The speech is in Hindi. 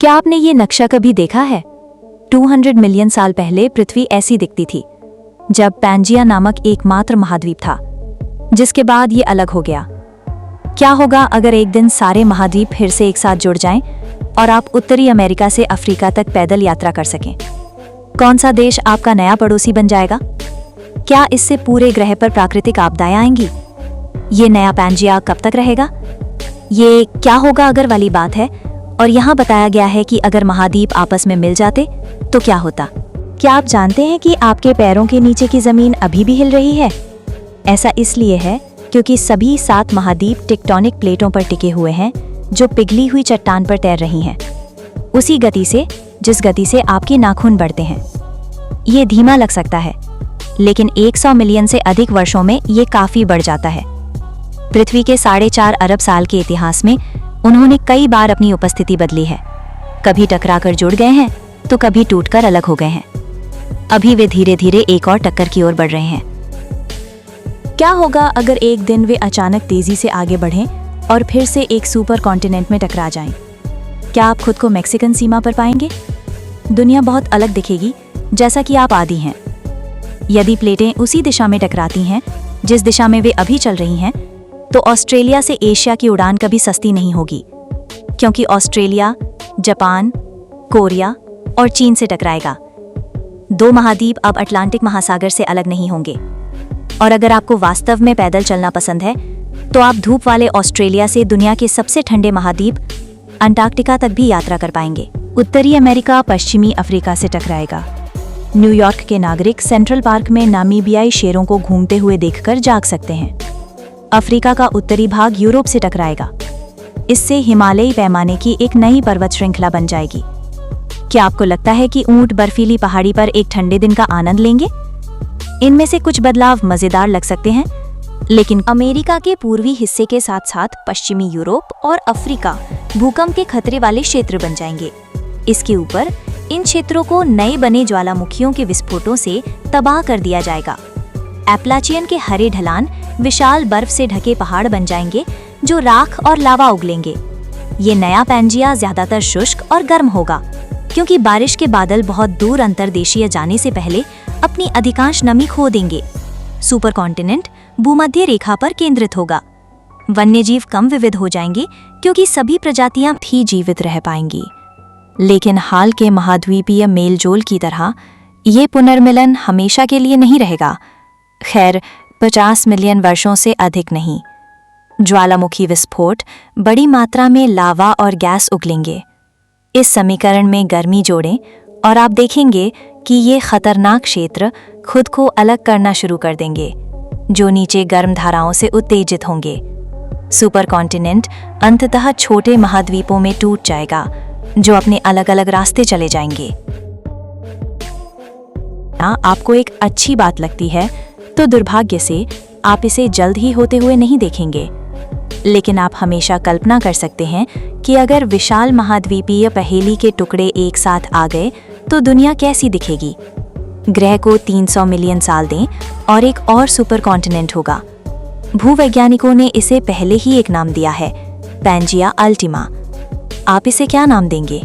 क्या आपने ये नक्शा कभी देखा है? 200 मिलियन साल पहले पृथ्वी ऐसी दिखती थी, जब पैंजिया नामक एकमात्र महाद्वीप था, जिसके बाद ये अलग हो गया। क्या होगा अगर एक दिन सारे महाद्वीप फिर से एक साथ जुड़ जाएं और आप उत्तरी अमेरिका से अफ्रीका तक पैदल यात्रा कर सकें? कौन सा देश आपका नया पड़ोसी बन जाएगा? क्या इससे पूरे ग्रह पर प्राकृतिक आपदाएं आएंगी? ये नया पैंजिया कब तक रहेगा? ये क्या होगा अगर वाली बात है। और यहाँ बताया गया है कि अगर महाद्वीप आपस में मिल जाते तो क्या होता। क्या आप जानते हैं कि आपके पैरों के नीचे की जमीन अभी भी हिल रही है? ऐसा इसलिए है क्योंकि सभी 7 महाद्वीप टेक्टोनिक प्लेटों पर टिके हुए हैं, जो पिघली हुई चट्टान पर तैर रही हैं, उसी गति से जिस गति से आपके नाखून बढ़ते हैं। ये धीमा लग सकता है, लेकिन 100 मिलियन से अधिक वर्षों में ये काफी बढ़ जाता है। पृथ्वी के 4.5 अरब साल के इतिहास में उन्होंने कई बार अपनी उपस्थिति बदली है। कभी टकराकर जुड़ गए हैं तो कभी टूटकर अलग हो गए हैं। अभी वे धीरे धीरे एक और टक्कर की ओर बढ़ रहे हैं। क्या होगा अगर एक दिन वे अचानक तेजी से आगे बढ़ें और फिर से एक सुपर कॉन्टिनेंट में टकरा जाएं? क्या आप खुद को मैक्सिकन सीमा पर पाएंगे? दुनिया बहुत अलग दिखेगी, जैसा कि आप आदी हैं। यदि प्लेटें उसी दिशा में टकराती हैं जिस दिशा में वे अभी चल रही हैं, तो ऑस्ट्रेलिया से एशिया की उड़ान कभी सस्ती नहीं होगी, क्योंकि ऑस्ट्रेलिया, जापान, कोरिया और चीन से टकराएगा। 2 महाद्वीप अब अटलांटिक महासागर से अलग नहीं होंगे। और अगर आपको वास्तव में पैदल चलना पसंद है, तो आप धूप वाले ऑस्ट्रेलिया से दुनिया के सबसे ठंडे महाद्वीप अंटार्कटिका तक भी यात्रा कर पाएंगे। उत्तरी अमेरिका पश्चिमी अफ्रीका से टकराएगा। न्यूयॉर्क के नागरिक सेंट्रल पार्क में नामीबियाई शेरों को घूमते हुए देखकर जाग सकते हैं। अफ्रीका का उत्तरी भाग यूरोप से टकराएगा। इससे हिमालयी पैमाने की एक नई पर्वत श्रृंखला बन जाएगी। क्या आपको लगता है कि ऊंट बर्फीली पहाड़ी पर एक ठंडे दिन का आनंद लेंगे? इनमें से कुछ बदलाव मजेदार लग सकते हैं, लेकिन अमेरिका के पूर्वी हिस्से के साथ साथ पश्चिमी यूरोप और अफ्रीका भूकंप के खतरे वाले क्षेत्र बन जाएंगे। इसके ऊपर इन क्षेत्रों को नए बने ज्वालामुखियों के विस्फोटों से तबाह कर दिया जाएगा। एप्लाचियन के हरे ढलान विशाल बर्फ से ढके पहाड़ बन जाएंगे, जो राख और लावा उगलेंगे। ये नया पैंजिया ज्यादातर शुष्क और गर्म होगा, क्योंकि बारिश के बादल बहुत दूर अंतर्देशीय जाने से पहले अपनी अधिकांश नमी खो देंगे। सुपर कॉन्टिनेंट भूमध्य रेखा पर केंद्रित होगा। वन्यजीव कम विविध हो जाएंगे, क्योंकि सभी प्रजातियां भी जीवित रह पाएंगी। लेकिन हाल के महाद्वीपीय मेलजोल की तरह ये पुनर्मिलन हमेशा के लिए नहीं रहेगा। खैर, 50 मिलियन वर्षों से अधिक नहीं। ज्वालामुखी विस्फोट, बड़ी मात्रा में लावा और गैस उगलेंगे। इस समीकरण में गर्मी जोड़ें और आप देखेंगे कि ये खतरनाक क्षेत्र खुद को अलग करना शुरू कर देंगे, जो नीचे गर्म धाराओं से उत्तेजित होंगे। सुपर कॉन्टिनेंट अंततः छोटे महाद्वीपों में टूट जाएगा, जो अपने अलग अलग रास्ते चले जाएंगे। आपको एक अच्छी बात लगती है, तो दुर्भाग्य से आप इसे जल्द ही होते हुए नहीं देखेंगे। लेकिन आप हमेशा कल्पना कर सकते हैं कि अगर विशाल महाद्वीपीय पहेली के टुकड़े एक साथ आ गए तो दुनिया कैसी दिखेगी। ग्रह को 300 मिलियन साल दें और एक और सुपर कॉन्टिनेंट होगा। भूवैज्ञानिकों ने इसे पहले ही एक नाम दिया है, पैंजिया अल्टीमा। आप इसे क्या नाम देंगे?